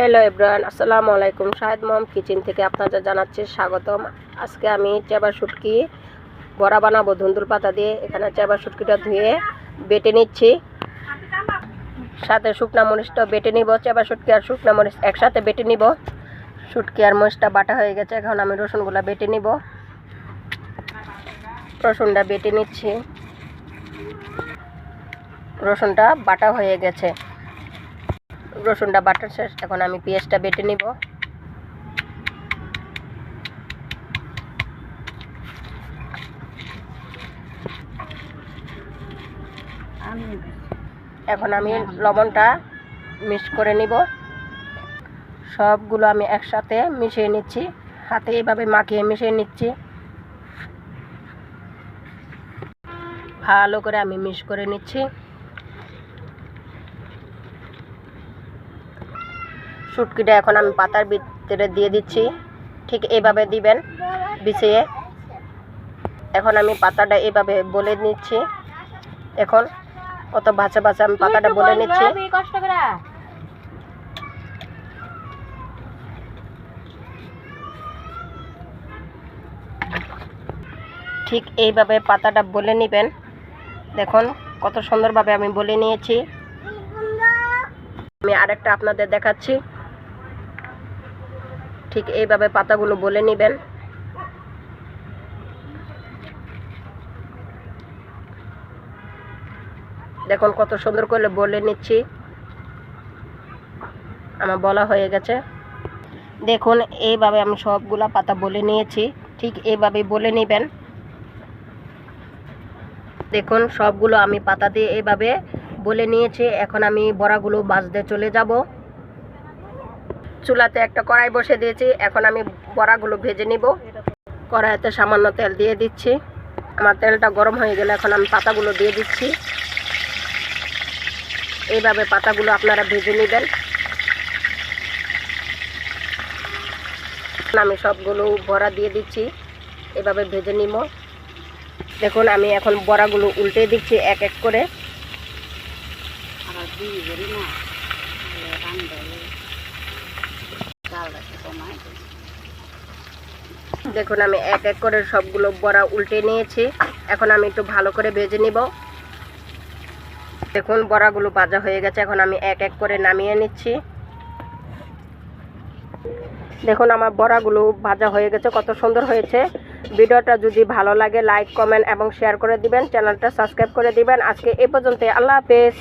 Hello everyone, আসসালামু আলাইকুম। শাহেদ মম kitchen থেকে আপনাদের জানাচ্ছি স্বাগতম। আজকে আমি চেবা শুটকি বড়া বানাবো ধুন্দুল পাতা দিয়ে। এখানে চেবা শুটকিটা ধুয়ে বেটে নিচ্ছি, সাথে শুকনা মরিচটা বেটে নিব। চেবা শুটকি আর শুকনা মরিচ একসাথে বেটে নিব। শুটকি আর মরিচটা বাটা হয়ে গেছে, এখন আমি রসুনগুলো বেটে নিব। রসুনটা বেটে নিচ্ছি, রসুনটা বাটা হয়ে গেছে। রসুনটা বাটা শেষ, এখন আমি পেঁয়াজটা বেটে নিব। এখন আমি লবণটা মিক্স করে নিব। সবগুলো আমি একসাথে মিশিয়ে নিচ্ছি, হাতে এইভাবে মাখিয়ে মিশিয়ে নিচ্ছি। ভালো করে আমি মিক্স করে নিচ্ছি। শুটকিটা এখন আমি পাতার ভিতরে দিয়ে দিচ্ছি, ঠিক এইভাবে দিবেন বিছিয়ে। এখন আমি পাতাটা এইভাবে বলে নিচ্ছি। এখন কত ভাজা ভাজা আমি পাতাটা বলে নিচ্ছি। ঠিক এইভাবে পাতাটা বলে নেবেন। দেখুন কত সুন্দরভাবে আমি বলে নিয়েছি। আমি আরেকটা আপনাদের দেখাচ্ছি। ঠিক এইভাবে পাতাগুলো বলে নেবেন। দেখুন কত সুন্দর করে বলে নিচ্ছি। আমার বলা হয়ে গেছে। দেখুন এইভাবে আমি সবগুলা পাতা বলে নিয়েছি, ঠিক এইভাবে বলে নেবেন। দেখুন সবগুলো আমি পাতা দিয়ে এইভাবে বলে নিয়েছি। এখন আমি বড়াগুলো ভাজতে চলে যাব। চুলাতে একটা কড়াই বসে দিয়েছি, এখন আমি বড়াগুলো ভেজে নিব। কড়াইতে সামান্য তেল দিয়ে দিচ্ছি। আমার তেলটা গরম হয়ে গেলে এখন আমি পাতাগুলো দিয়ে দিচ্ছি। এইভাবে পাতাগুলো আপনারা ভেজে নেবেন। আমি সবগুলো বড়া দিয়ে দিচ্ছি, এভাবে ভেজে নিব। দেখুন আমি এখন বড়াগুলো উল্টে দিচ্ছি এক এক করে। দেখুন আমি এক এক করে সবগুলো বড়া উল্টে নিয়েছি। এখন আমি একটু ভালো করে ভেজে নিব। দেখুন বড়াগুলো ভাজা হয়ে গেছে, এখন আমি এক এক করে নামিয়ে নিচ্ছি। দেখুন আমার বড়াগুলো ভাজা হয়ে গেছে, কত সুন্দর হয়েছে। ভিডিওটা যদি ভালো লাগে লাইক কমেন্ট এবং শেয়ার করে দিবেন, চ্যানেলটা সাবস্ক্রাইব করে দিবেন। আজকে এই পর্যন্ত, আল্লাহ হাফেজ।